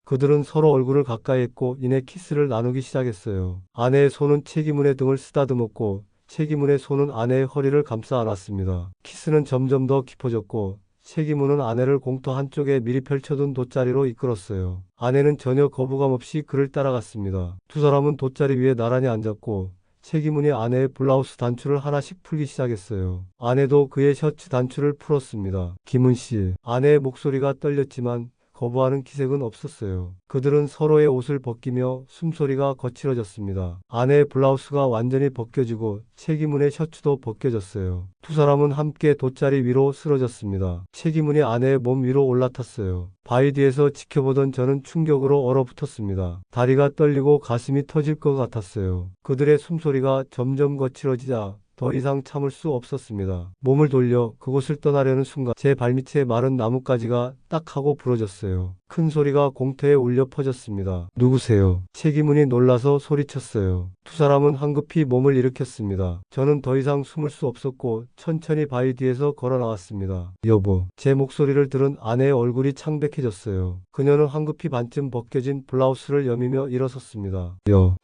그들은 서로 얼굴을 가까이 했고 이내 키스를 나누기 시작했어요. 아내의 손은 채기문의 등을 쓰다듬었고 채기문의 손은 아내의 허리를 감싸 안았습니다. 키스는 점점 더 깊어졌고 채기문은 아내를 공터 한쪽에 미리 펼쳐둔 돗자리로 이끌었어요. 아내는 전혀 거부감 없이 그를 따라갔습니다. 두 사람은 돗자리 위에 나란히 앉았고 채기문이 아내의 블라우스 단추를 하나씩 풀기 시작했어요. 아내도 그의 셔츠 단추를 풀었습니다. 김은 씨, 아내의 목소리가 떨렸지만 거부하는 기색은 없었어요. 그들은 서로의 옷을 벗기며 숨소리가 거칠어졌습니다. 아내의 블라우스가 완전히 벗겨지고 채기문의 셔츠도 벗겨졌어요. 두 사람은 함께 돗자리 위로 쓰러졌습니다. 채기문이 아내의 몸 위로 올라탔어요. 바위 뒤에서 지켜보던 저는 충격으로 얼어붙었습니다. 다리가 떨리고 가슴이 터질 것 같았어요. 그들의 숨소리가 점점 거칠어지자 더 이상 참을 수 없었습니다. 몸을 돌려 그곳을 떠나려는 순간 제 발밑에 마른 나뭇가지가 딱 하고 부러졌어요. 큰 소리가 공터에 울려 퍼졌습니다. 누구세요? 채기문이 놀라서 소리쳤어요. 두 사람은 황급히 몸을 일으켰습니다. 저는 더 이상 숨을 수 없었고 천천히 바위 뒤에서 걸어 나왔습니다. 여보. 제 목소리를 들은 아내의 얼굴이 창백해졌어요. 그녀는 황급히 반쯤 벗겨진 블라우스를 여미며 일어섰습니다.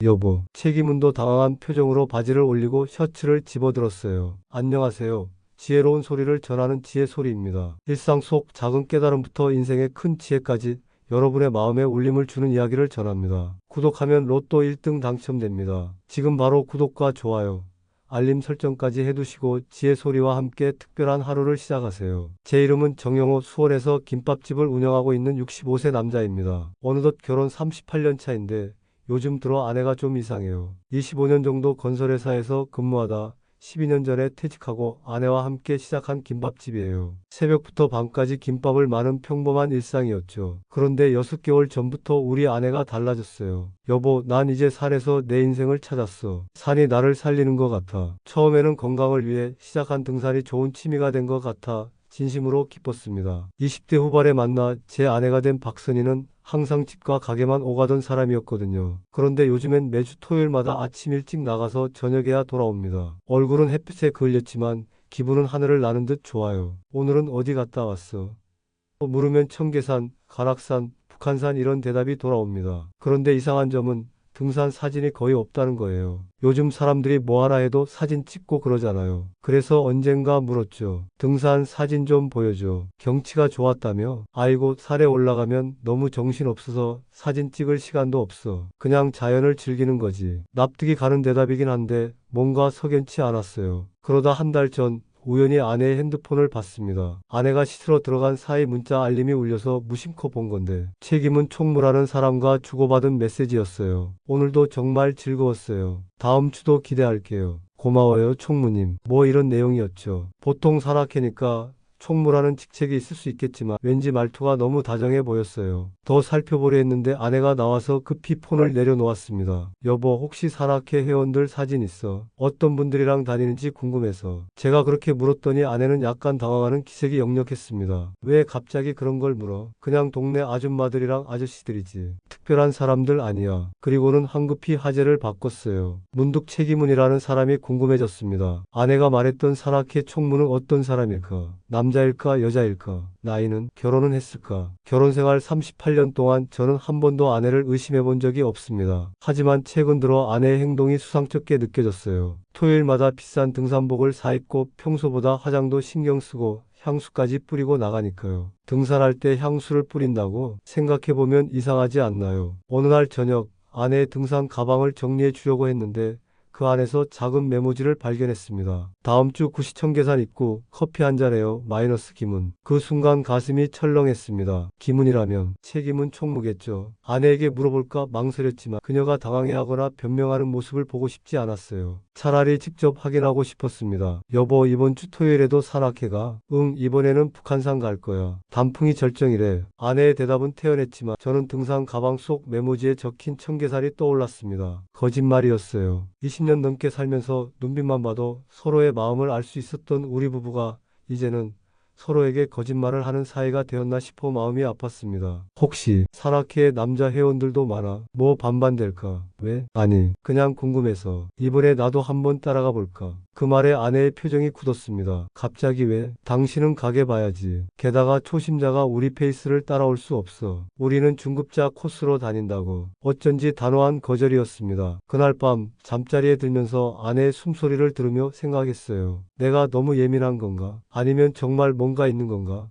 여보. 채기문도 당황한 표정으로 바지를 올리고 셔츠를 집어들었어요. 안녕하세요. 지혜로운 소리를 전하는 지혜 소리입니다. 일상 속 작은 깨달음부터 인생의 큰 지혜까지 여러분의 마음에 울림을 주는 이야기를 전합니다. 구독하면 로또 1등 당첨됩니다. 지금 바로 구독과 좋아요, 알림 설정까지 해두시고 지혜 소리와 함께 특별한 하루를 시작하세요. 제 이름은 정영호, 수원에서 김밥집을 운영하고 있는 65세 남자입니다. 어느덧 결혼 38년 차인데 요즘 들어 아내가 좀 이상해요. 25년 정도 건설회사에서 근무하다 12년 전에 퇴직하고 아내와 함께 시작한 김밥집이에요. 새벽부터 밤까지 김밥을 마는 평범한 일상이었죠. 그런데 6개월 전부터 우리 아내가 달라졌어요. 여보, 난 이제 산에서 내 인생을 찾았어. 산이 나를 살리는 것 같아. 처음에는 건강을 위해 시작한 등산이 좋은 취미가 된 것 같아 진심으로 기뻤습니다. 20대 후반에 만나 제 아내가 된 박선희는 항상 집과 가게만 오가던 사람이었거든요. 그런데 요즘엔 매주 토요일마다 아침 일찍 나가서 저녁에야 돌아옵니다. 얼굴은 햇빛에 그을렸지만 기분은 하늘을 나는 듯 좋아요. 오늘은 어디 갔다 왔어? 물으면 청계산, 가락산, 북한산 이런 대답이 돌아옵니다. 그런데 이상한 점은 등산 사진이 거의 없다는 거예요. 요즘 사람들이 뭐 하나 해도 사진 찍고 그러잖아요. 그래서 언젠가 물었죠. 등산 사진 좀 보여줘. 경치가 좋았다며? 아이고, 산에 올라가면 너무 정신없어서 사진 찍을 시간도 없어. 그냥 자연을 즐기는 거지. 납득이 가는 대답이긴 한데 뭔가 석연치 않았어요. 그러다 한 달 전 우연히 아내의 핸드폰을 봤습니다. 아내가 씻으러 들어간 사이 문자 알림이 울려서 무심코 본 건데 책임은 총무라는 사람과 주고받은 메시지였어요. 오늘도 정말 즐거웠어요. 다음 주도 기대할게요. 고마워요, 총무님. 뭐 이런 내용이었죠. 보통 산악회니까 총무라는 직책이 있을 수 있겠지만 왠지 말투가 너무 다정해 보였어요. 더 살펴보려 했는데 아내가 나와서 급히 폰을 내려놓았습니다. 여보, 혹시 산악회 회원들 사진 있어? 어떤 분들이랑 다니는지 궁금해서. 제가 그렇게 물었더니 아내는 약간 당황하는 기색이 역력했습니다. 왜 갑자기 그런 걸 물어? 그냥 동네 아줌마들이랑 아저씨들이지. 특별한 사람들 아니야. 그리고는 황급히 화제를 바꿨어요. 문득 채기문이라는 사람이 궁금해졌습니다. 아내가 말했던 산악회 총무는 어떤 사람일까? 남자일까 여자일까? 나이는? 결혼은 했을까? 결혼생활 38년 동안 저는 한 번도 아내를 의심해 본 적이 없습니다. 하지만 최근 들어 아내의 행동이 수상쩍게 느껴졌어요. 토요일마다 비싼 등산복을 사입고 평소보다 화장도 신경 쓰고 향수까지 뿌리고 나가니까요. 등산할 때 향수를 뿌린다고? 생각해보면 이상하지 않나요? 어느 날 저녁 아내의 등산 가방을 정리해 주려고 했는데 그 안에서 작은 메모지를 발견했습니다. 다음 주 구시청계산 입구 커피 한잔해요. 마이너스 김은. 그 순간 가슴이 철렁했습니다. 김은이라면 책임은 총무겠죠. 아내에게 물어볼까 망설였지만 그녀가 당황해하거나 변명하는 모습을 보고 싶지 않았어요. 차라리 직접 확인하고 싶었습니다. 여보, 이번 주 토요일에도 산악회가? 응, 이번에는 북한산 갈 거야. 단풍이 절정이래. 아내의 대답은 태연했지만 저는 등산 가방 속 메모지에 적힌 청계산이 떠올랐습니다. 거짓말이었어요. 20년 넘게 살면서 눈빛만 봐도 서로의 마음을 알 수 있었던 우리 부부가 이제는 서로에게 거짓말을 하는 사이가 되었나 싶어 마음이 아팠습니다. 혹시 산악회에 남자 회원들도 많아? 뭐 반반될까? 왜? 아니, 그냥 궁금해서. 이번에 나도 한번 따라가 볼까? 그 말에 아내의 표정이 굳었습니다. 갑자기 왜? 당신은 가게 봐야지. 게다가 초심자가 우리 페이스를 따라올 수 없어. 우리는 중급자 코스로 다닌다고. 어쩐지 단호한 거절이었습니다. 그날 밤 잠자리에 들면서 아내의 숨소리를 들으며 생각했어요. 내가 너무 예민한 건가? 아니면 정말 뭔가 있는 건가?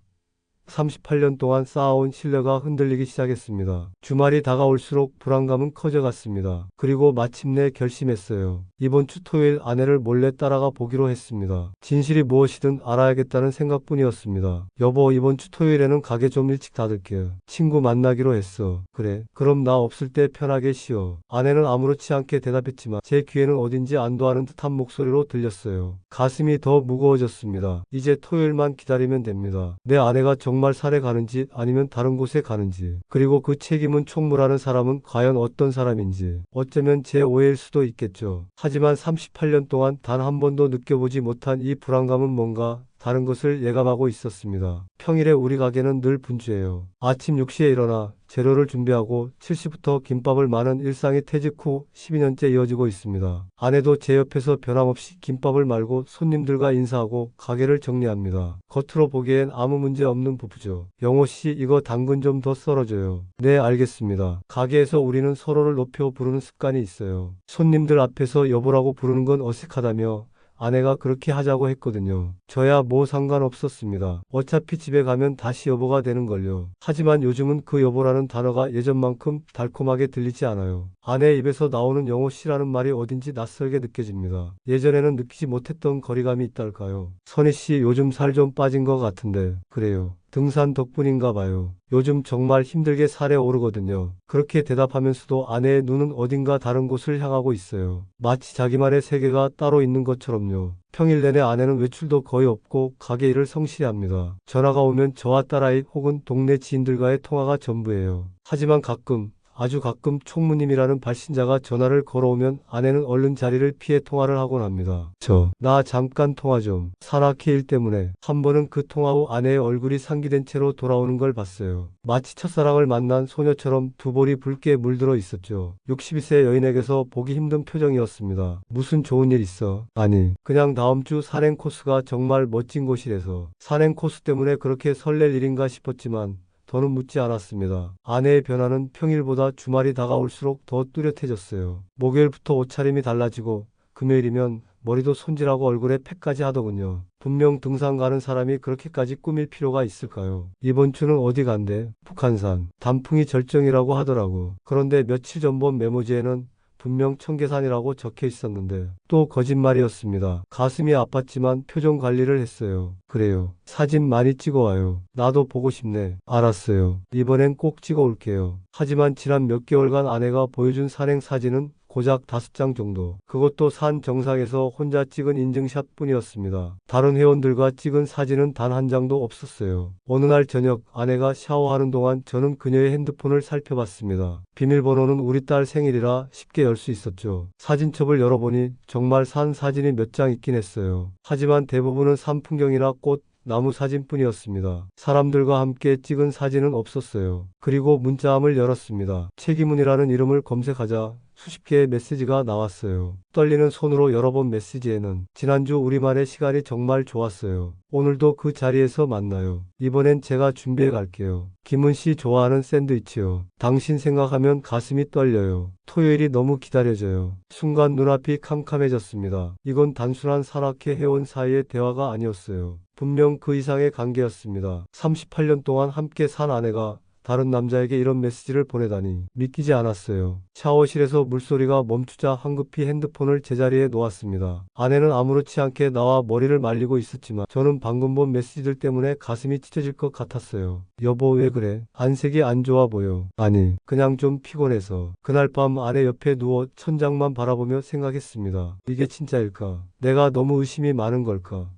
38년 동안 쌓아온 신뢰가 흔들리기 시작했습니다. 주말이 다가올수록 불안감은 커져갔습니다. 그리고 마침내 결심했어요. 이번 주 토요일 아내를 몰래 따라가 보기로 했습니다. 진실이 무엇이든 알아야겠다는 생각뿐이었습니다. 여보, 이번 주 토요일에는 가게 좀 일찍 닫을게. 친구 만나기로 했어. 그래, 그럼 나 없을 때 편하게 쉬어. 아내는 아무렇지 않게 대답했지만 제 귀에는 어딘지 안도하는 듯한 목소리로 들렸어요. 가슴이 더 무거워졌습니다. 이제 토요일만 기다리면 됩니다. 내 아내가 정말 산에 가는지 아니면 다른 곳에 가는지, 그리고 그 책임은 총무라는 사람은 과연 어떤 사람인지, 어쩌면 제 오해일 수도 있겠죠. 하지만 38년 동안 단 한 번도 느껴보지 못한 이 불안감은 뭔가 다른 것을 예감하고 있었습니다. 평일에 우리 가게는 늘 분주해요. 아침 6시에 일어나 재료를 준비하고 7시부터 김밥을 마는 일상이 퇴직 후 12년째 이어지고 있습니다. 아내도 제 옆에서 변함없이 김밥을 말고 손님들과 인사하고 가게를 정리합니다. 겉으로 보기엔 아무 문제 없는 부부죠. 영호 씨, 이거 당근 좀 더 썰어줘요. 네, 알겠습니다. 가게에서 우리는 서로를 높여 부르는 습관이 있어요. 손님들 앞에서 여보라고 부르는 건 어색하다며 아내가 그렇게 하자고 했거든요. 저야 뭐 상관없었습니다. 어차피 집에 가면 다시 여보가 되는걸요. 하지만 요즘은 그 여보라는 단어가 예전만큼 달콤하게 들리지 않아요. 아내 입에서 나오는 영호 씨라는 말이 어딘지 낯설게 느껴집니다. 예전에는 느끼지 못했던 거리감이 있달까요. 선희 씨, 요즘 살 좀 빠진 것 같은데. 그래요. 등산 덕분인가 봐요. 요즘 정말 힘들게 살에 오르거든요. 그렇게 대답하면서도 아내의 눈은 어딘가 다른 곳을 향하고 있어요. 마치 자기만의 세계가 따로 있는 것처럼요. 평일 내내 아내는 외출도 거의 없고 가게 일을 성실히 합니다. 전화가 오면 저와 딸아이 혹은 동네 지인들과의 통화가 전부예요. 하지만 가끔, 아주 가끔 총무님이라는 발신자가 전화를 걸어오면 아내는 얼른 자리를 피해 통화를 하곤 합니다. 나 잠깐 통화 좀. 산악회 일 때문에. 한 번은 그 통화 후 아내의 얼굴이 상기된 채로 돌아오는 걸 봤어요. 마치 첫사랑을 만난 소녀처럼 두 볼이 붉게 물들어 있었죠. 62세 여인에게서 보기 힘든 표정이었습니다. 무슨 좋은 일 있어? 아니, 그냥 다음 주 산행 코스가 정말 멋진 곳이라서. 산행 코스 때문에 그렇게 설렐 일인가 싶었지만 더는 묻지 않았습니다. 아내의 변화는 평일보다 주말이 다가올수록 더 뚜렷해졌어요. 목요일부터 옷차림이 달라지고 금요일이면 머리도 손질하고 얼굴에 팩까지 하더군요. 분명 등산 가는 사람이 그렇게까지 꾸밀 필요가 있을까요? 이번 주는 어디 간대? 북한산. 단풍이 절정이라고 하더라고. 그런데 며칠 전 본 메모지에는 분명 청계산이라고 적혀 있었는데 또 거짓말이었습니다. 가슴이 아팠지만 표정 관리를 했어요. 그래요. 사진 많이 찍어와요. 나도 보고 싶네. 알았어요. 이번엔 꼭 찍어올게요. 하지만 지난 몇 개월간 아내가 보여준 산행 사진은 고작 5장 정도. 그것도 산 정상에서 혼자 찍은 인증샷 뿐이었습니다. 다른 회원들과 찍은 사진은 단 한 장도 없었어요. 어느 날 저녁 아내가 샤워하는 동안 저는 그녀의 핸드폰을 살펴봤습니다. 비밀번호는 우리 딸 생일이라 쉽게 열 수 있었죠. 사진첩을 열어보니 정말 산 사진이 몇 장 있긴 했어요. 하지만 대부분은 산 풍경이나 꽃, 나무 사진뿐이었습니다. 사람들과 함께 찍은 사진은 없었어요. 그리고 문자함을 열었습니다. 책임훈이라는 이름을 검색하자 수십 개의 메시지가 나왔어요. 떨리는 손으로 열어본 메시지에는 지난주 우리만의 시간이 정말 좋았어요. 오늘도 그 자리에서 만나요. 이번엔 제가 준비해 갈게요. 김은 씨 좋아하는 샌드위치요. 당신 생각하면 가슴이 떨려요. 토요일이 너무 기다려져요. 순간 눈앞이 캄캄해졌습니다. 이건 단순한 산악회 회원 사이의 대화가 아니었어요. 분명 그 이상의 관계였습니다. 38년 동안 함께 산 아내가 다른 남자에게 이런 메시지를 보내다니 믿기지 않았어요. 샤워실에서 물소리가 멈추자 황급히 핸드폰을 제자리에 놓았습니다. 아내는 아무렇지 않게 나와 머리를 말리고 있었지만 저는 방금 본 메시지들 때문에 가슴이 찢어질 것 같았어요. 여보, 왜 그래? 안색이 안 좋아 보여. 아니, 그냥 좀 피곤해서. 그날 밤 아내 옆에 누워 천장만 바라보며 생각했습니다. 이게 진짜일까? 내가 너무 의심이 많은 걸까?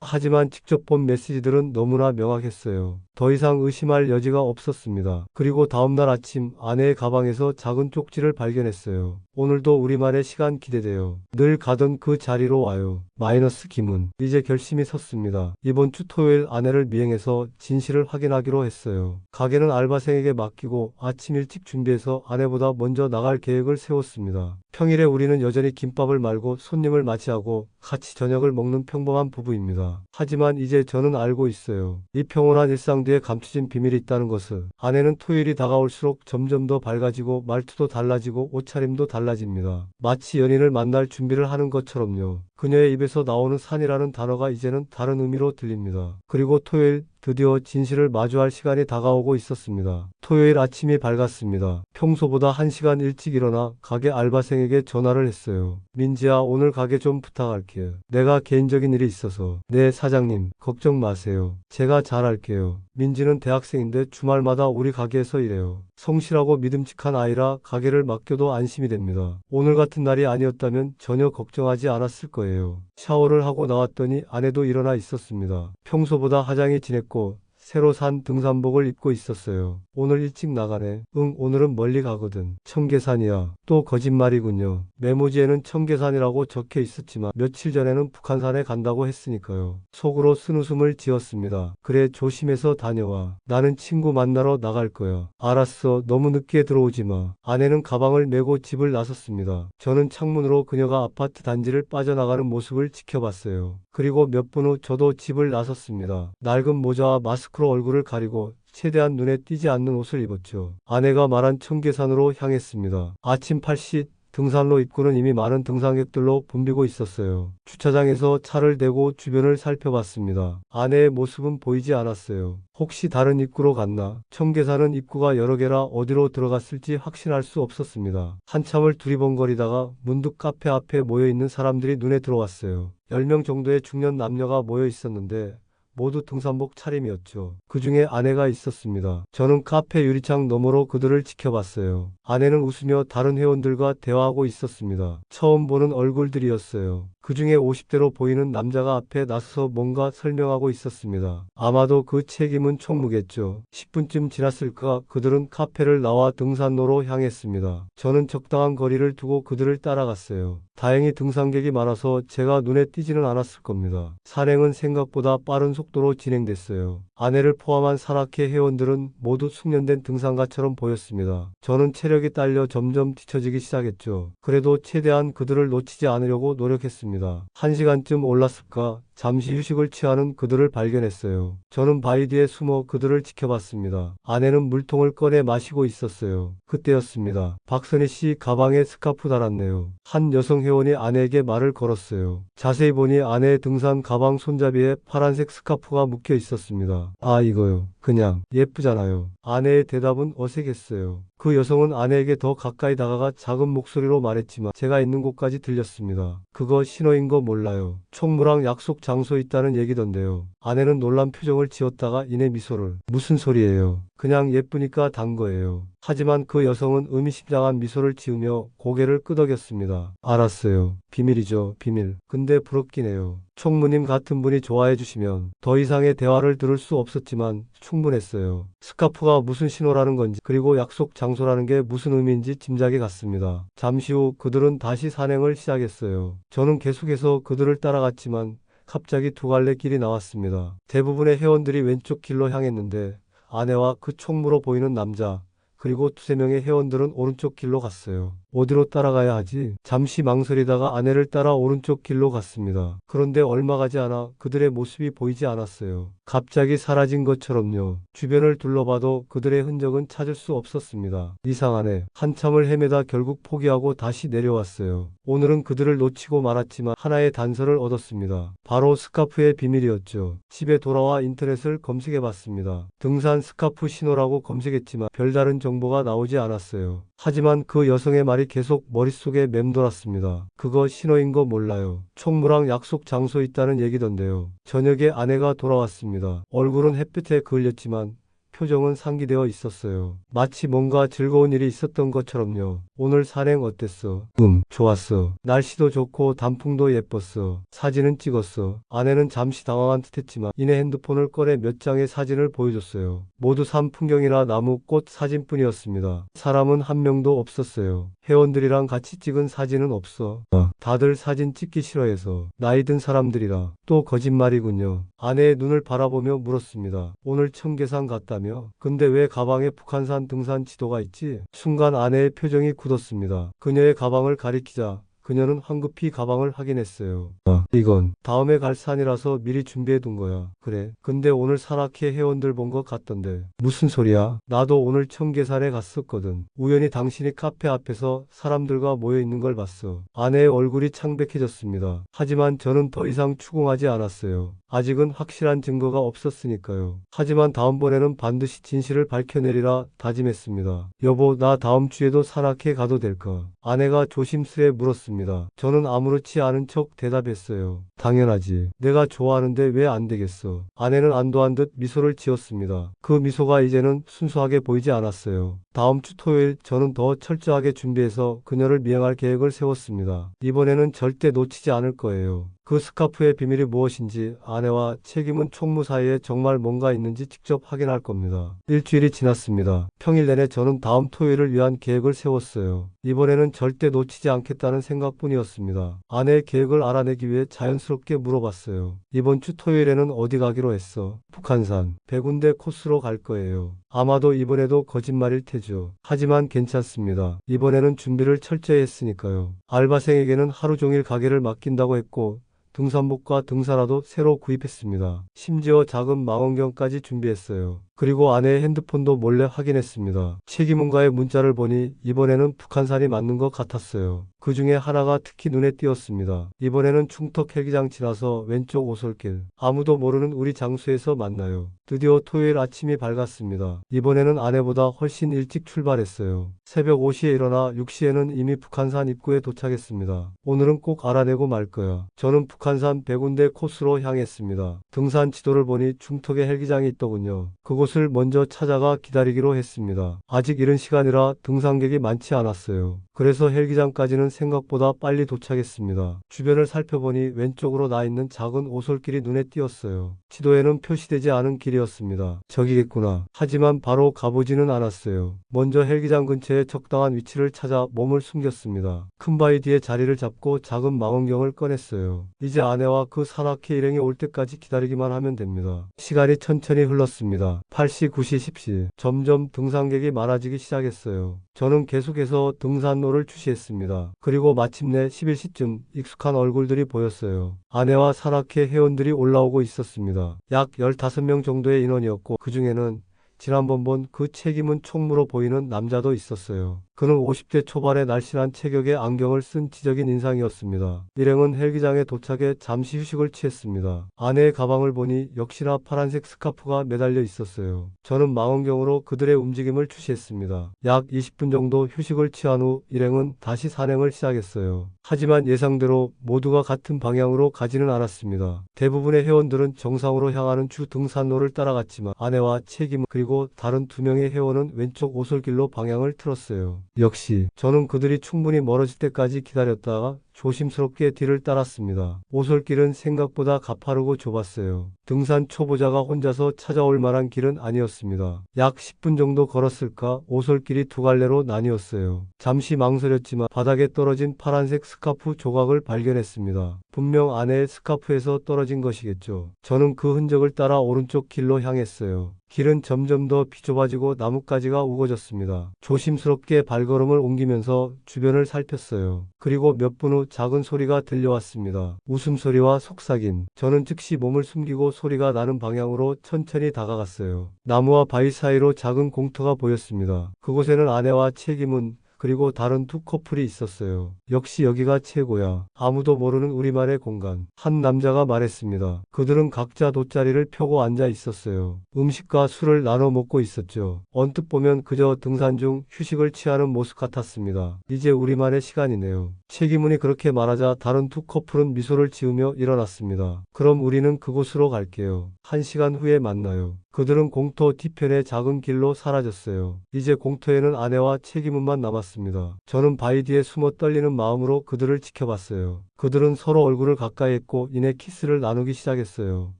하지만 직접 본 메시지들은 너무나 명확했어요. 더 이상 의심할 여지가 없었습니다. 그리고 다음날 아침 아내의 가방에서 작은 쪽지를 발견했어요. 오늘도 우리만의 시간 기대돼요. 늘 가던 그 자리로 와요. 마이너스 김은 이제 결심이 섰습니다. 이번 주 토요일 아내를 미행해서 진실을 확인하기로 했어요. 가게는 알바생에게 맡기고 아침 일찍 준비해서 아내보다 먼저 나갈 계획을 세웠습니다. 평일에 우리는 여전히 김밥을 말고 손님을 맞이하고 같이 저녁을 먹는 평범한 부부입니다. 하지만 이제 저는 알고 있어요. 이 평온한 일상 뒤에 감춰진 비밀이 있다는 것을. 아내는 토요일이 다가올수록 점점 더 밝아지고 말투도 달라지고 옷차림도 달라집니다. 마치 연인을 만날 준비를 하는 것처럼요. 그녀의 입에서 나오는 산이라는 단어가 이제는 다른 의미로 들립니다. 그리고 토요일 드디어 진실을 마주할 시간이 다가오고 있었습니다. 토요일 아침이 밝았습니다. 평소보다 1시간 일찍 일어나 가게 알바생에게 전화를 했어요. 민지야, 오늘 가게 좀 부탁할게. 내가 개인적인 일이 있어서. 네, 사장님. 걱정 마세요. 제가 잘할게요. 민지는 대학생인데 주말마다 우리 가게에서 일해요. 성실하고 믿음직한 아이라 가게를 맡겨도 안심이 됩니다. 오늘 같은 날이 아니었다면 전혀 걱정하지 않았을 거예요. 샤워를 하고 나왔더니 아내도 일어나 있었습니다. 평소보다 화장이 진했고 새로 산 등산복을 입고 있었어요. 오늘 일찍 나가네. 응, 오늘은 멀리 가거든. 청계산이야. 또 거짓말이군요. 메모지에는 청계산이라고 적혀 있었지만 며칠 전에는 북한산에 간다고 했으니까요. 속으로 쓴웃음을 지었습니다. 그래, 조심해서 다녀와. 나는 친구 만나러 나갈 거야. 알았어. 너무 늦게 들어오지 마. 아내는 가방을 메고 집을 나섰습니다. 저는 창문으로 그녀가 아파트 단지를 빠져나가는 모습을 지켜봤어요. 그리고 몇 분 후 저도 집을 나섰습니다. 낡은 모자와 마스크로 얼굴을 가리고 최대한 눈에 띄지 않는 옷을 입었죠. 아내가 말한 청계산으로 향했습니다. 아침 8시 등산로 입구는 이미 많은 등산객들로 붐비고 있었어요. 주차장에서 차를 대고 주변을 살펴봤습니다. 아내의 모습은 보이지 않았어요. 혹시 다른 입구로 갔나? 청계산은 입구가 여러 개라 어디로 들어갔을지 확신할 수 없었습니다. 한참을 두리번거리다가 문득 카페 앞에 모여있는 사람들이 눈에 들어왔어요. 10명 정도의 중년 남녀가 모여 있었는데 모두 등산복 차림이었죠. 그 중에 아내가 있었습니다. 저는 카페 유리창 너머로 그들을 지켜봤어요. 아내는 웃으며 다른 회원들과 대화하고 있었습니다. 처음 보는 얼굴들이었어요. 그 중에 50대로 보이는 남자가 앞에 나서서 뭔가 설명하고 있었습니다. 아마도 그 책임은 총무겠죠. 10분쯤 지났을까 그들은 카페를 나와 등산로로 향했습니다. 저는 적당한 거리를 두고 그들을 따라갔어요. 다행히 등산객이 많아서 제가 눈에 띄지는 않았을 겁니다. 산행은 생각보다 빠른 속도로 진행됐어요. 아내를 포함한 산악회 회원들은 모두 숙련된 등산가처럼 보였습니다. 저는 체력이 딸려 점점 뒤처지기 시작했죠. 그래도 최대한 그들을 놓치지 않으려고 노력했습니다. 1시간쯤 올랐을까? 잠시 휴식을 취하는 그들을 발견했어요. 저는 바위 뒤에 숨어 그들을 지켜봤습니다. 아내는 물통을 꺼내 마시고 있었어요. 그때였습니다. 박선희 씨 가방에 스카프 달았네요. 한 여성 회원이 아내에게 말을 걸었어요. 자세히 보니 아내의 등산 가방 손잡이에 파란색 스카프가 묶여 있었습니다. 아, 이거요. 그냥 예쁘잖아요. 아내의 대답은 어색했어요. 그 여성은 아내에게 더 가까이 다가가 작은 목소리로 말했지만 제가 있는 곳까지 들렸습니다. 그거 신호인 거 몰라요. 총무랑 약속 장소 있다는 얘기던데요. 아내는 놀란 표정을 지었다가 이내 미소를. 무슨 소리예요? 그냥 예쁘니까 단 거예요. 하지만 그 여성은 의미심장한 미소를 지으며 고개를 끄덕였습니다. 알았어요. 비밀이죠, 비밀. 근데 부럽긴 해요. 총무님 같은 분이 좋아해 주시면. 더 이상의 대화를 들을 수 없었지만 충분했어요. 스카프가 무슨 신호라는 건지 그리고 약속 장소라는 게 무슨 의미인지 짐작이 갔습니다. 잠시 후 그들은 다시 산행을 시작했어요. 저는 계속해서 그들을 따라갔지만 갑자기 두 갈래 길이 나왔습니다. 대부분의 회원들이 왼쪽 길로 향했는데 아내와 그 총무로 보이는 남자 그리고 두세 명의 회원들은 오른쪽 길로 갔어요. 어디로 따라가야 하지? 잠시 망설이다가 아내를 따라 오른쪽 길로 갔습니다. 그런데 얼마 가지 않아 그들의 모습이 보이지 않았어요. 갑자기 사라진 것처럼요. 주변을 둘러봐도 그들의 흔적은 찾을 수 없었습니다. 이상하네. 한참을 헤매다 결국 포기하고 다시 내려왔어요. 오늘은 그들을 놓치고 말았지만 하나의 단서를 얻었습니다. 바로 스카프의 비밀이었죠. 집에 돌아와 인터넷을 검색해봤습니다. 등산 스카프 신호라고 검색했지만 별다른 정보가 나오지 않았어요. 하지만 그 여성의 말이 계속 머릿속에 맴돌았습니다. 그거 신호인 거 몰라요. 총무랑 약속 장소 있다는 얘기던데요. 저녁에 아내가 돌아왔습니다. 얼굴은 햇빛에 그을렸지만 표정은 상기되어 있었어요. 마치 뭔가 즐거운 일이 있었던 것처럼요. 오늘 산행 어땠어? 좋았어. 날씨도 좋고 단풍도 예뻤어. 사진은 찍었어. 아내는 잠시 당황한 듯했지만 이내 핸드폰을 꺼내 몇 장의 사진을 보여줬어요. 모두 산 풍경이나 나무, 꽃 사진뿐이었습니다. 사람은 한 명도 없었어요. 회원들이랑 같이 찍은 사진은 없어. 다들 사진 찍기 싫어해서. 나이 든 사람들이라. 또 거짓말이군요. 아내의 눈을 바라보며 물었습니다. 오늘 청계산 갔다며? 근데 왜 가방에 북한산 등산 지도가 있지? 순간 아내의 표정이 굳었습니다. 그녀의 가방을 가리키자 그녀는 황급히 가방을 확인했어요. 이건 다음에 갈 산이라서 미리 준비해 둔 거야. 그래. 근데 오늘 산악회 회원들 본 것 같던데. 무슨 소리야? 나도 오늘 청계산에 갔었거든. 우연히 당신이 카페 앞에서 사람들과 모여 있는 걸 봤어. 아내의 얼굴이 창백해졌습니다. 하지만 저는 더 이상 추궁하지 않았어요. 아직은 확실한 증거가 없었으니까요. 하지만 다음번에는 반드시 진실을 밝혀내리라 다짐했습니다. 여보, 나 다음 주에도 산악회 가도 될까? 아내가 조심스레 물었습니다. 저는 아무렇지 않은 척 대답했어요. 당연하지. 내가 좋아하는데 왜 안 되겠어? 아내는 안도한 듯 미소를 지었습니다. 그 미소가 이제는 순수하게 보이지 않았어요. 다음 주 토요일 저는 더 철저하게 준비해서 그녀를 미행할 계획을 세웠습니다. 이번에는 절대 놓치지 않을 거예요. 그 스카프의 비밀이 무엇인지 아내와 책임은 총무 사이에 정말 뭔가 있는지 직접 확인할 겁니다. 일주일이 지났습니다. 평일 내내 저는 다음 토요일을 위한 계획을 세웠어요. 이번에는 절대 놓치지 않겠다는 생각뿐이었습니다. 아내의 계획을 알아내기 위해 자연스럽게 물어봤어요. 이번 주 토요일에는 어디 가기로 했어? 북한산. 100군데 코스로 갈 거예요. 아마도 이번에도 거짓말일 테죠. 하지만 괜찮습니다. 이번에는 준비를 철저히 했으니까요. 알바생에게는 하루 종일 가게를 맡긴다고 했고 등산복과 등산화도 새로 구입했습니다. 심지어 작은 망원경까지 준비했어요. 그리고 아내의 핸드폰도 몰래 확인했습니다. 책임원과의 문자를 보니 이번에는 북한산이 맞는 것 같았어요. 그 중에 하나가 특히 눈에 띄었습니다. 이번에는 충턱 헬기장 지나서 왼쪽 오솔길. 아무도 모르는 우리 장소에서 만나요. 드디어 토요일 아침이 밝았습니다. 이번에는 아내보다 훨씬 일찍 출발했어요. 새벽 5시에 일어나 6시에는 이미 북한산 입구에 도착했습니다. 오늘은 꼭 알아내고 말 거야. 저는 북한산 100군데 코스로 향했습니다. 등산 지도를 보니 중턱에 헬기장이 있더군요. 그곳을 먼저 찾아가 기다리기로 했습니다. 아직 이른 시간이라 등산객이 많지 않았어요. 그래서 헬기장까지는 생각보다 빨리 도착했습니다. 주변을 살펴보니 왼쪽으로 나 있는 작은 오솔길이 눈에 띄었어요. 지도에는 표시되지 않은 길이었습니다. 저기겠구나. 하지만 바로 가보지는 않았어요. 먼저 헬기장 근처에 적당한 위치를 찾아 몸을 숨겼습니다. 큰 바위 뒤에 자리를 잡고 작은 망원경을 꺼냈어요. 이제 아내와 그 산악회 일행이 올 때까지 기다리기만 하면 됩니다. 시간이 천천히 흘렀습니다. 8시, 9시, 10시. 점점 등산객이 많아지기 시작했어요. 저는 계속해서 등산로를 주시했습니다. 그리고 마침내 11시쯤 익숙한 얼굴들이 보였어요. 아내와 산악회 회원들이 올라오고 있었습니다. 약 15명 정도의 인원이었고 그 중에는 지난번 본 그 책임은 총무로 보이는 남자도 있었어요. 그는 50대 초반의 날씬한 체격에 안경을 쓴 지적인 인상이었습니다. 일행은 헬기장에 도착해 잠시 휴식을 취했습니다. 아내의 가방을 보니 역시나 파란색 스카프가 매달려 있었어요. 저는 망원경으로 그들의 움직임을 주시했습니다. 약 20분 정도 휴식을 취한 후 일행은 다시 산행을 시작했어요. 하지만 예상대로 모두가 같은 방향으로 가지는 않았습니다. 대부분의 회원들은 정상으로 향하는 주 등산로를 따라갔지만 아내와 책임 그리고 다른 2명의 회원은 왼쪽 오솔길로 방향을 틀었어요. 역시 저는 그들이 충분히 멀어질 때까지 기다렸다가 조심스럽게 뒤를 따랐습니다. 오솔길은 생각보다 가파르고 좁았어요. 등산 초보자가 혼자서 찾아올 만한 길은 아니었습니다. 약 10분 정도 걸었을까 오솔길이 두 갈래로 나뉘었어요. 잠시 망설였지만 바닥에 떨어진 파란색 스카프 조각을 발견했습니다. 분명 아내의 스카프에서 떨어진 것이겠죠. 저는 그 흔적을 따라 오른쪽 길로 향했어요. 길은 점점 더 비좁아지고 나뭇가지가 우거졌습니다. 조심스럽게 발걸음을 옮기면서 주변을 살폈어요. 그리고 몇 분 후 작은 소리가 들려왔습니다. 웃음소리와 속삭임. 저는 즉시 몸을 숨기고 소리가 나는 방향으로 천천히 다가갔어요. 나무와 바위 사이로 작은 공터가 보였습니다. 그곳에는 아내와 책임은 그리고 다른 두 커플이 있었어요. 역시 여기가 최고야. 아무도 모르는 우리만의 공간. 한 남자가 말했습니다. 그들은 각자 돗자리를 펴고 앉아 있었어요. 음식과 술을 나눠 먹고 있었죠. 언뜻 보면 그저 등산 중 휴식을 취하는 모습 같았습니다. 이제 우리만의 시간이네요. 최기문이 그렇게 말하자 다른 두 커플은 미소를 지으며 일어났습니다. 그럼 우리는 그곳으로 갈게요. 1시간 후에 만나요. 그들은 공터 뒤편의 작은 길로 사라졌어요. 이제 공터에는 아내와 최기문만 남았습니다. 저는 바위 뒤에 숨어 떨리는 마음으로 그들을 지켜봤어요. 그들은 서로 얼굴을 가까이 했고 이내 키스를 나누기 시작했어요.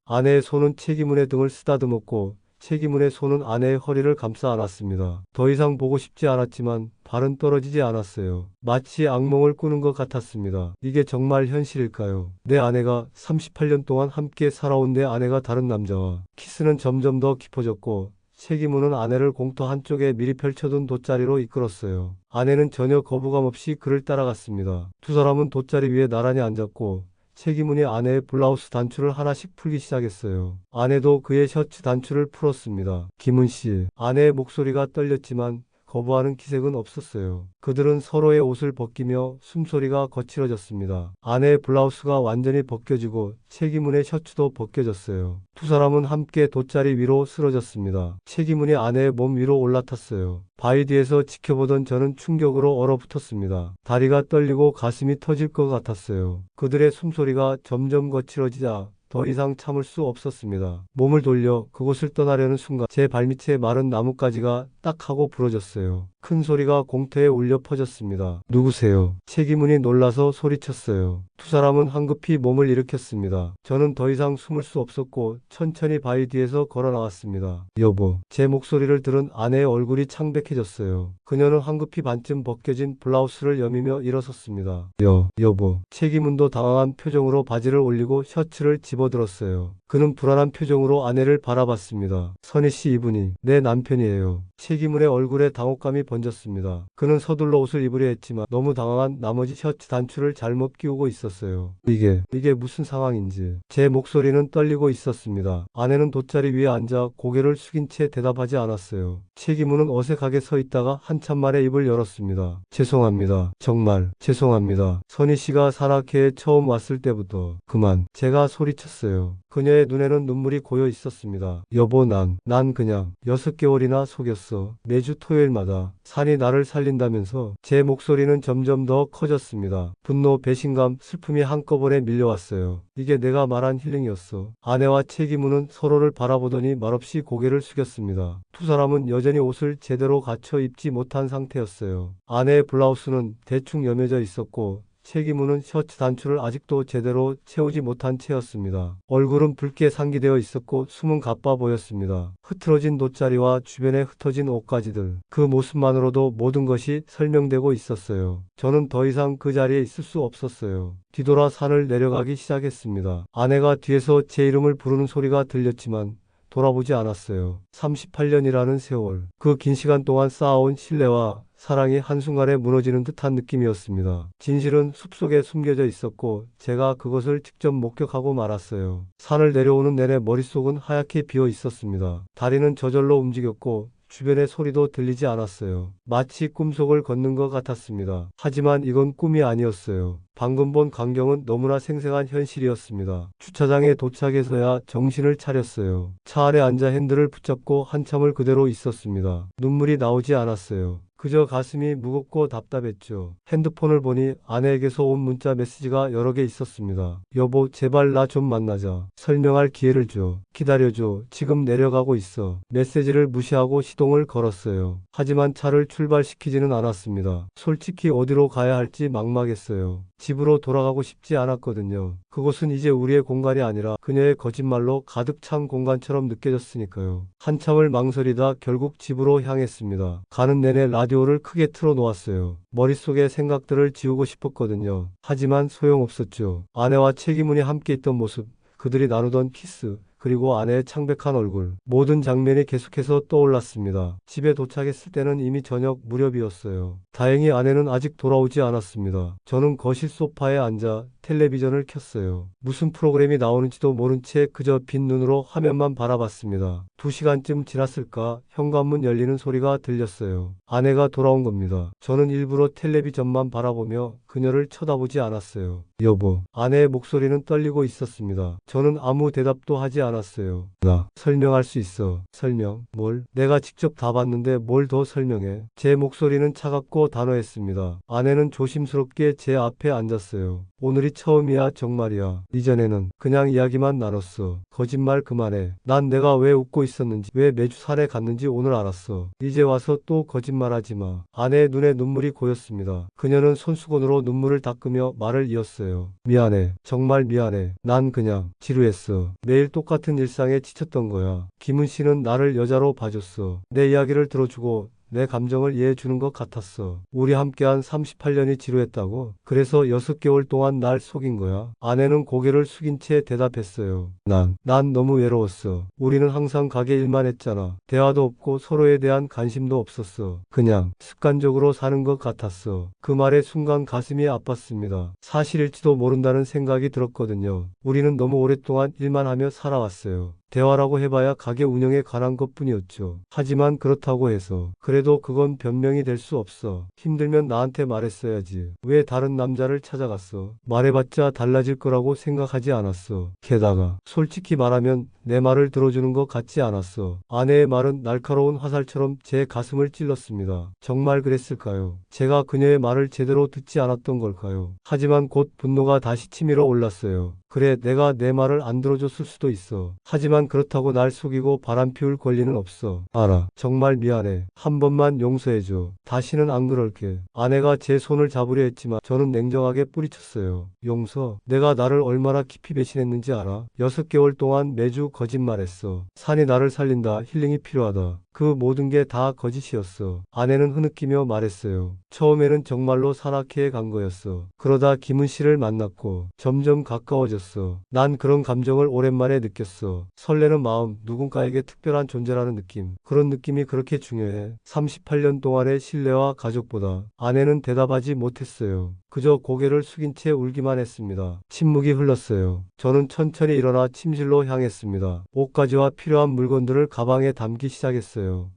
아내의 손은 최기문의 등을 쓰다듬었고 최기문의 손은 아내의 허리를 감싸 안았습니다. 더 이상 보고 싶지 않았지만 발은 떨어지지 않았어요. 마치 악몽을 꾸는 것 같았습니다. 이게 정말 현실일까요? 내 아내가 38년 동안 함께 살아온 내 아내가 다른 남자와 키스는 점점 더 깊어졌고 최기문은 아내를 공터 한쪽에 미리 펼쳐둔 돗자리로 이끌었어요. 아내는 전혀 거부감 없이 그를 따라갔습니다. 두 사람은 돗자리 위에 나란히 앉았고 최기문이 아내의 블라우스 단추를 하나씩 풀기 시작했어요. 아내도 그의 셔츠 단추를 풀었습니다. 기문 씨, 아내의 목소리가 떨렸지만 거부하는 기색은 없었어요. 그들은 서로의 옷을 벗기며 숨소리가 거칠어졌습니다. 아내의 블라우스가 완전히 벗겨지고 최기문의 셔츠도 벗겨졌어요. 두 사람은 함께 돗자리 위로 쓰러졌습니다. 최기문이 아내의 몸 위로 올라탔어요. 바위 뒤에서 지켜보던 저는 충격으로 얼어붙었습니다. 다리가 떨리고 가슴이 터질 것 같았어요. 그들의 숨소리가 점점 거칠어지자 더 이상 참을 수 없었습니다. 몸을 돌려 그곳을 떠나려는 순간 제 발밑에 마른 나뭇가지가 딱 하고 부러졌어요. 큰 소리가 공터에 울려 퍼졌습니다. 누구세요? 최기문이 놀라서 소리쳤어요. 두 사람은 황급히 몸을 일으켰습니다. 저는 더 이상 숨을 수 없었고 천천히 바위 뒤에서 걸어 나왔습니다. 여보. 제 목소리를 들은 아내의 얼굴이 창백해졌어요. 그녀는 황급히 반쯤 벗겨진 블라우스를 여미며 일어섰습니다. 여보. 최기문도 당황한 표정으로 바지를 올리고 셔츠를 집어들었어요. 그는 불안한 표정으로 아내를 바라봤습니다. 선희 씨, 이분이 내 남편이에요. 최기문의 얼굴에 당혹감이 번졌습니다. 그는 서둘러 옷을 입으려 했지만 너무 당황한 나머지 셔츠 단추를 잘못 끼우고 있었어요. 이게 무슨 상황인지. 제 목소리는 떨리고 있었습니다. 아내는 돗자리 위에 앉아 고개를 숙인 채 대답하지 않았어요. 최기문은 어색하게 서 있다가 한참 만에 입을 열었습니다. 죄송합니다. 정말 죄송합니다. 선희 씨가 산악회에 처음 왔을 때부터 그만. 제가 소리쳤어요. 그녀의 눈에는 눈물이 고여 있었습니다. 여보, 난 그냥 6개월이나 속였어. 매주 토요일마다 산이 나를 살린다면서. 제 목소리는 점점 더 커졌습니다. 분노, 배신감, 슬픔이 한꺼번에 밀려왔어요. 이게 내가 말한 힐링이었어. 아내와 최기문은 서로를 바라보더니 말없이 고개를 숙였습니다. 두 사람은 여전히 옷을 제대로 갖춰 입지 못한 상태였어요. 아내의 블라우스는 대충 여며져 있었고 최기문은 셔츠 단추를 아직도 제대로 채우지 못한 채였습니다. 얼굴은 붉게 상기되어 있었고 숨은 가빠 보였습니다. 흐트러진 돗자리와 주변에 흩어진 옷가지들. 그 모습만으로도 모든 것이 설명되고 있었어요. 저는 더 이상 그 자리에 있을 수 없었어요. 뒤돌아 산을 내려가기 시작했습니다. 아내가 뒤에서 제 이름을 부르는 소리가 들렸지만 돌아보지 않았어요. 38년이라는 세월. 그 긴 시간 동안 쌓아온 신뢰와 사랑이 한순간에 무너지는 듯한 느낌이었습니다. 진실은 숲속에 숨겨져 있었고 제가 그것을 직접 목격하고 말았어요. 산을 내려오는 내내 머릿속은 하얗게 비어 있었습니다. 다리는 저절로 움직였고 주변의 소리도 들리지 않았어요. 마치 꿈속을 걷는 것 같았습니다. 하지만 이건 꿈이 아니었어요. 방금 본 광경은 너무나 생생한 현실이었습니다. 주차장에 도착해서야 정신을 차렸어요. 차 안에 앉아 핸들을 붙잡고 한참을 그대로 있었습니다. 눈물이 나오지 않았어요. 그저 가슴이 무겁고 답답했죠. 핸드폰을 보니 아내에게서 온 문자 메시지가 여러 개 있었습니다. 여보, 제발 나 좀 만나자. 설명할 기회를 줘. 기다려줘. 지금 내려가고 있어. 메시지를 무시하고 시동을 걸었어요. 하지만 차를 출발시키지는 않았습니다. 솔직히 어디로 가야 할지 막막했어요. 집으로 돌아가고 싶지 않았거든요. 그곳은 이제 우리의 공간이 아니라 그녀의 거짓말로 가득 찬 공간처럼 느껴졌으니까요. 한참을 망설이다 결국 집으로 향했습니다. 가는 내내 라디오를 크게 틀어놓았어요. 머릿속의 생각들을 지우고 싶었거든요. 하지만 소용없었죠. 아내와 최기문이 함께 있던 모습, 그들이 나누던 키스, 그리고 아내의 창백한 얼굴. 모든 장면이 계속해서 떠올랐습니다. 집에 도착했을 때는 이미 저녁 무렵이었어요. 다행히 아내는 아직 돌아오지 않았습니다. 저는 거실 소파에 앉아 텔레비전을 켰어요. 무슨 프로그램이 나오는지도 모른 채 그저 빈 눈으로 화면만 바라봤습니다. 2시간쯤 지났을까 현관문 열리는 소리가 들렸어요. 아내가 돌아온 겁니다. 저는 일부러 텔레비전만 바라보며 그녀를 쳐다보지 않았어요. 여보. 아내의 목소리는 떨리고 있었습니다. 저는 아무 대답도 하지 않았어요. 나 설명할 수 있어. 설명? 뭘? 내가 직접 다 봤는데 뭘 더 설명해? 제 목소리는 차갑고 단호했습니다. 아내는 조심스럽게 제 앞에 앉았어요. 오늘이 처음이야. 정말이야. 이전에는 그냥 이야기만 나눴어. 거짓말 그만해. 난 내가 왜 웃고 있었는지, 왜 매주 산에 갔는지 오늘 알았어. 이제 와서 또 거짓말하지 마. 아내의 눈에 눈물이 고였습니다. 그녀는 손수건으로 눈물을 닦으며 말을 이었어요. 미안해. 정말 미안해. 난 그냥 지루했어. 매일 똑같은 일상에 지쳤던 거야. 김은 씨는 나를 여자로 봐줬어. 내 이야기를 들어주고 내 감정을 이해해주는 것 같았어. 우리 함께한 38년이 지루했다고? 그래서 6개월 동안 날 속인 거야? 아내는 고개를 숙인 채 대답했어요. 난 너무 외로웠어. 우리는 항상 가게 일만 했잖아. 대화도 없고 서로에 대한 관심도 없었어. 그냥 습관적으로 사는 것 같았어. 그 말에 순간 가슴이 아팠습니다. 사실일지도 모른다는 생각이 들었거든요. 우리는 너무 오랫동안 일만 하며 살아왔어요. 대화라고 해봐야 가게 운영에 관한 것뿐이었죠. 하지만 그렇다고 해서 그래도 그건 변명이 될 수 없어. 힘들면 나한테 말했어야지. 왜 다른 남자를 찾아갔어? 말해봤자 달라질 거라고 생각하지 않았어. 게다가 솔직히 말하면 내 말을 들어주는 것 같지 않았어. 아내의 말은 날카로운 화살처럼 제 가슴을 찔렀습니다. 정말 그랬을까요? 제가 그녀의 말을 제대로 듣지 않았던 걸까요? 하지만 곧 분노가 다시 치밀어 올랐어요. 그래, 내가 내 말을 안 들어줬을 수도 있어. 하지만 그렇다고 날 속이고 바람 피울 권리는 없어. 알아. 정말 미안해. 한 번만 용서해줘. 다시는 안 그럴게. 아내가 제 손을 잡으려 했지만 저는 냉정하게 뿌리쳤어요. 용서? 내가 나를 얼마나 깊이 배신했는지 알아? 6개월 동안 매주 거짓말했어. 산이 나를 살린다. 힐링이 필요하다. 그 모든 게 다 거짓이었어. 아내는 흐느끼며 말했어요. 처음에는 정말로 산악회에 간 거였어. 그러다 김은 씨를 만났고 점점 가까워졌어. 난 그런 감정을 오랜만에 느꼈어. 설레는 마음, 누군가에게 특별한 존재라는 느낌. 그런 느낌이 그렇게 중요해. 38년 동안의 신뢰와 가족보다. 아내는 대답하지 못했어요. 그저 고개를 숙인 채 울기만 했습니다. 침묵이 흘렀어요. 저는 천천히 일어나 침실로 향했습니다. 옷가지와 필요한 물건들을 가방에 담기 시작했어요.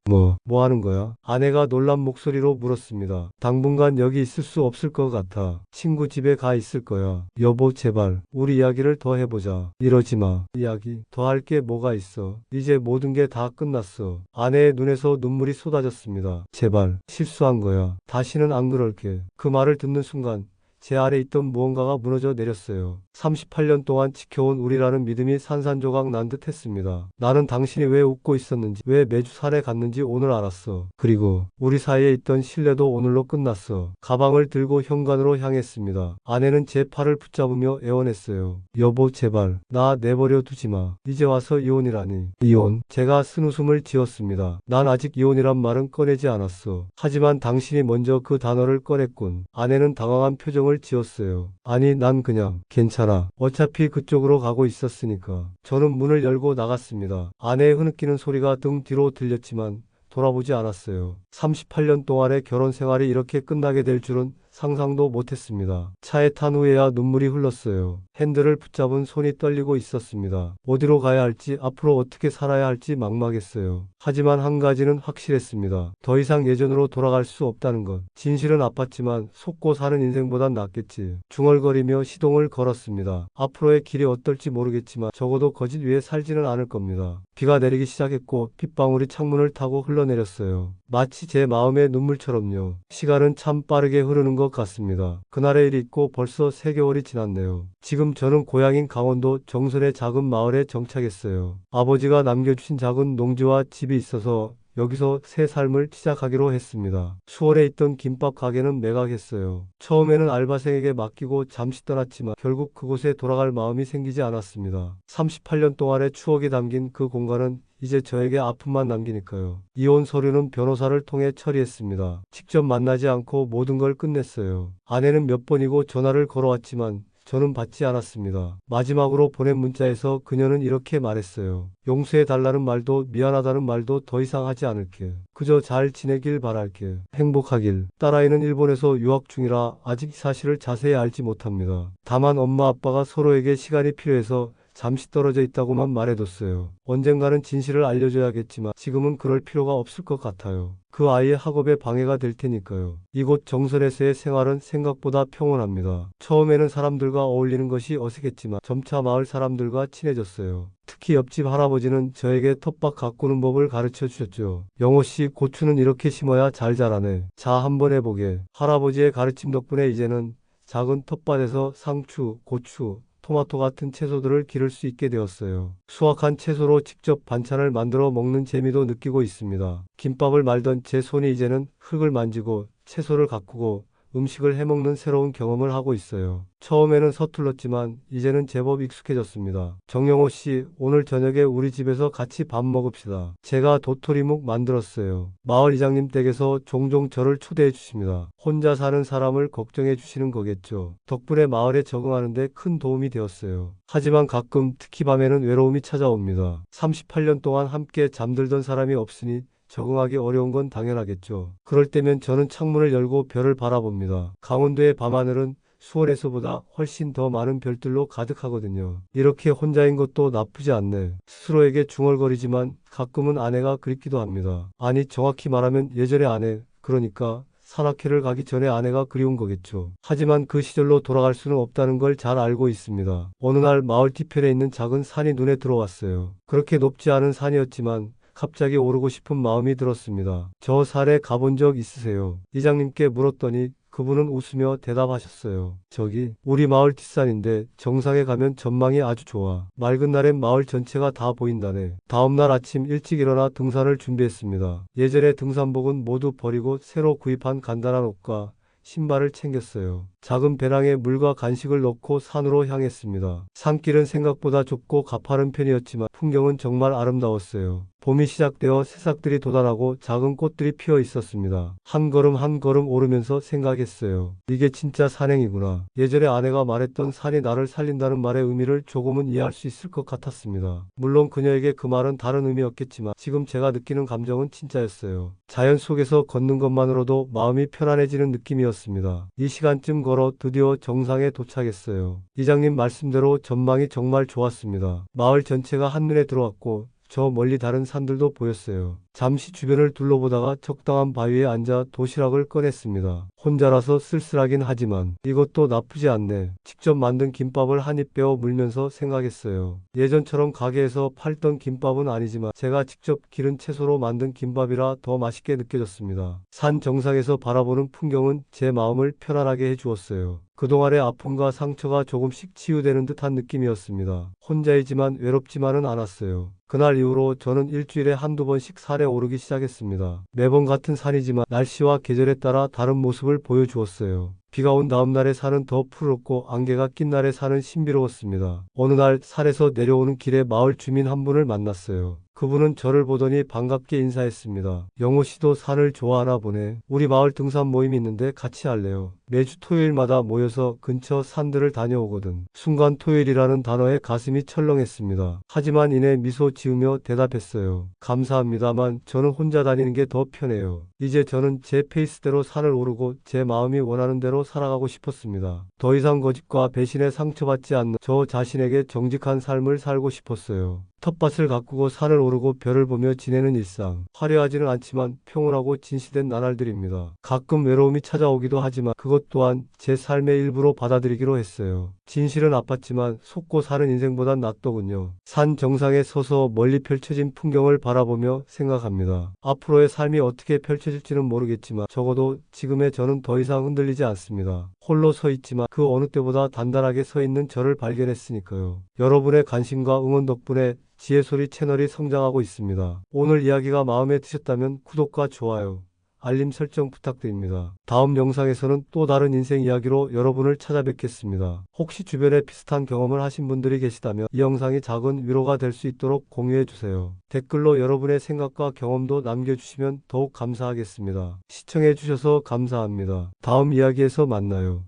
뭐 하는 거야? 아내가 놀란 목소리로 물었습니다. 당분간 여기 있을 수 없을 것 같아. 친구 집에 가 있을 거야. 여보, 제발 우리 이야기를 더 해보자. 이러지 마. 이야기? 더 할 게 뭐가 있어? 이제 모든 게 다 끝났어. 아내의 눈에서 눈물이 쏟아졌습니다. 제발 실수한 거야. 다시는 안 그럴게. 그 말을 듣는 순간 제 아래 있던 무언가가 무너져 내렸어요. 38년 동안 지켜온 우리라는 믿음이 산산조각 난 듯 했습니다. 나는 당신이 왜 웃고 있었는지, 왜 매주 산에 갔는지 오늘 알았어. 그리고 우리 사이에 있던 신뢰도 오늘로 끝났어. 가방을 들고 현관으로 향했습니다. 아내는 제 팔을 붙잡으며 애원했어요. 여보, 제발 나 내버려 두지 마. 이제 와서 이혼이라니. 이혼? 제가 쓴웃음을 지었습니다. 난 아직 이혼이란 말은 꺼내지 않았어. 하지만 당신이 먼저 그 단어를 꺼냈군. 아내는 당황한 표정을 지었어요. 아니, 난 그냥 괜찮아. 어차피 그쪽으로 가고 있었으니까. 저는 문을 열고 나갔습니다. 아내의 흐느끼는 소리가 등 뒤로 들렸지만 돌아보지 않았어요. 38년 동안의 결혼 생활이 이렇게 끝나게 될 줄은 상상도 못했습니다. 차에 탄 후에야 눈물이 흘렀어요. 핸들을 붙잡은 손이 떨리고 있었습니다. 어디로 가야 할지, 앞으로 어떻게 살아야 할지 막막했어요. 하지만 한 가지는 확실했습니다. 더 이상 예전으로 돌아갈 수 없다는 것. 진실은 아팠지만 속고 사는 인생보단 낫겠지. 중얼거리며 시동을 걸었습니다. 앞으로의 길이 어떨지 모르겠지만 적어도 거짓 위에 살지는 않을 겁니다. 비가 내리기 시작했고 빗방울이 창문을 타고 흘러내렸어요. 마치 제 마음의 눈물처럼요. 시간은 참 빠르게 흐르는 것 같습니다. 그날의 일이 있고 벌써 3개월이 지났네요. 지금 저는 고향인 강원도 정선의 작은 마을에 정착했어요. 아버지가 남겨주신 작은 농지와 집이 있어서 여기서 새 삶을 시작하기로 했습니다. 수원에 있던 김밥 가게는 매각했어요. 처음에는 알바생에게 맡기고 잠시 떠났지만 결국 그곳에 돌아갈 마음이 생기지 않았습니다. 38년 동안의 추억이 담긴 그 공간은 이제 저에게 아픔만 남기니까요. 이혼 서류는 변호사를 통해 처리했습니다. 직접 만나지 않고 모든 걸 끝냈어요. 아내는 몇 번이고 전화를 걸어왔지만 저는 받지 않았습니다. 마지막으로 보낸 문자에서 그녀는 이렇게 말했어요. 용서해달라는 말도 미안하다는 말도 더 이상 하지 않을게. 그저 잘 지내길 바랄게. 행복하길. 딸아이는 일본에서 유학 중이라 아직 이 사실을 자세히 알지 못합니다. 다만 엄마 아빠가 서로에게 시간이 필요해서 잠시 떨어져 있다고만 말해뒀어요. 언젠가는 진실을 알려줘야겠지만 지금은 그럴 필요가 없을 것 같아요. 그 아이의 학업에 방해가 될 테니까요. 이곳 정선에서의 생활은 생각보다 평온합니다. 처음에는 사람들과 어울리는 것이 어색했지만 점차 마을 사람들과 친해졌어요. 특히 옆집 할아버지는 저에게 텃밭 가꾸는 법을 가르쳐 주셨죠. 영호씨, 고추는 이렇게 심어야 잘 자라네. 자, 한번 해보게. 할아버지의 가르침 덕분에 이제는 작은 텃밭에서 상추, 고추, 토마토 같은 채소들을 기를 수 있게 되었어요. 수확한 채소로 직접 반찬을 만들어 먹는 재미도 느끼고 있습니다. 김밥을 말던 제 손이 이제는 흙을 만지고 채소를 가꾸고 음식을 해먹는 새로운 경험을 하고 있어요. 처음에는 서툴렀지만 이제는 제법 익숙해졌습니다. 정영호 씨, 오늘 저녁에 우리 집에서 같이 밥 먹읍시다. 제가 도토리묵 만들었어요. 마을 이장님 댁에서 종종 저를 초대해 주십니다. 혼자 사는 사람을 걱정해 주시는 거겠죠. 덕분에 마을에 적응하는데 큰 도움이 되었어요. 하지만 가끔 특히 밤에는 외로움이 찾아옵니다. 38년 동안 함께 잠들던 사람이 없으니 적응하기 어려운 건 당연하겠죠. 그럴 때면 저는 창문을 열고 별을 바라봅니다. 강원도의 밤하늘은 수원에서보다 훨씬 더 많은 별들로 가득하거든요. 이렇게 혼자인 것도 나쁘지 않네. 스스로에게 중얼거리지만 가끔은 아내가 그립기도 합니다. 아니, 정확히 말하면 예전의 아내, 그러니까 산악회를 가기 전에 아내가 그리운 거겠죠. 하지만 그 시절로 돌아갈 수는 없다는 걸 잘 알고 있습니다. 어느 날 마을 뒤편에 있는 작은 산이 눈에 들어왔어요. 그렇게 높지 않은 산이었지만 갑자기 오르고 싶은 마음이 들었습니다. 저 산에 가본 적 있으세요? 이장님께 물었더니 그분은 웃으며 대답하셨어요. 저기 우리 마을 뒷산인데 정상에 가면 전망이 아주 좋아. 맑은 날엔 마을 전체가 다 보인다네. 다음날 아침 일찍 일어나 등산을 준비했습니다. 예전에 등산복은 모두 버리고 새로 구입한 간단한 옷과 신발을 챙겼어요. 작은 배낭에 물과 간식을 넣고 산으로 향했습니다. 산길은 생각보다 좁고 가파른 편이었지만 풍경은 정말 아름다웠어요. 봄이 시작되어 새싹들이 돋아나고 작은 꽃들이 피어 있었습니다. 한 걸음 한 걸음 오르면서 생각했어요. 이게 진짜 산행이구나. 예전에 아내가 말했던 산이 나를 살린다는 말의 의미를 조금은 이해할 수 있을 것 같았습니다. 물론 그녀에게 그 말은 다른 의미였겠지만 지금 제가 느끼는 감정은 진짜였어요. 자연 속에서 걷는 것만으로도 마음이 편안해지는 느낌이었습니다. 이 시간쯤 걸어 드디어 정상에 도착했어요. 이장님 말씀대로 전망이 정말 좋았습니다. 마을 전체가 한눈에 들어왔고 저 멀리 다른 산들도 보였어요. 잠시 주변을 둘러보다가 적당한 바위에 앉아 도시락을 꺼냈습니다. 혼자라서 쓸쓸하긴 하지만 이것도 나쁘지 않네. 직접 만든 김밥을 한 입 베어 물면서 생각했어요. 예전처럼 가게에서 팔던 김밥은 아니지만 제가 직접 기른 채소로 만든 김밥이라 더 맛있게 느껴졌습니다. 산 정상에서 바라보는 풍경은 제 마음을 편안하게 해주었어요. 그동안의 아픔과 상처가 조금씩 치유되는 듯한 느낌이었습니다. 혼자이지만 외롭지만은 않았어요. 그날 이후로 저는 일주일에 한두 번씩 산에 오르기 시작했습니다. 매번 같은 산이지만 날씨와 계절에 따라 다른 모습을 보여주었어요. 비가 온 다음 날의 산은 더 푸르렀고 안개가 낀 날의 산은 신비로웠습니다. 어느 날 산에서 내려오는 길에 마을 주민 한 분을 만났어요. 그분은 저를 보더니 반갑게 인사했습니다. 영호 씨도 산을 좋아하나 보네. 우리 마을 등산 모임이 있는데 같이 할래요. 매주 토요일마다 모여서 근처 산들을 다녀오거든. 순간 토요일이라는 단어에 가슴이 철렁했습니다. 하지만 이내 미소 지으며 대답했어요. 감사합니다만 저는 혼자 다니는 게 더 편해요. 이제 저는 제 페이스대로 산을 오르고 제 마음이 원하는 대로 살아가고 싶었습니다. 더 이상 거짓과 배신에 상처받지 않는 저 자신에게 정직한 삶을 살고 싶었어요. 텃밭을 가꾸고 산을 오르고 별을 보며 지내는 일상. 화려하지는 않지만 평온하고 진실된 나날들입니다. 가끔 외로움이 찾아오기도 하지만 그것 또한 제 삶의 일부로 받아들이기로 했어요. 진실은 아팠지만 속고 사는 인생보단 낫더군요. 산 정상에 서서 멀리 펼쳐진 풍경을 바라보며 생각합니다. 앞으로의 삶이 어떻게 펼쳐질지는 모르겠지만 적어도 지금의 저는 더 이상 흔들리지 않습니다. 홀로 서 있지만 그 어느 때보다 단단하게 서 있는 저를 발견했으니까요. 여러분의 관심과 응원 덕분에 지혜소리 채널이 성장하고 있습니다. 오늘 이야기가 마음에 드셨다면 구독과 좋아요, 알림 설정 부탁드립니다. 다음 영상에서는 또 다른 인생 이야기로 여러분을 찾아뵙겠습니다. 혹시 주변에 비슷한 경험을 하신 분들이 계시다면 이 영상이 작은 위로가 될 수 있도록 공유해주세요. 댓글로 여러분의 생각과 경험도 남겨주시면 더욱 감사하겠습니다. 시청해주셔서 감사합니다. 다음 이야기에서 만나요.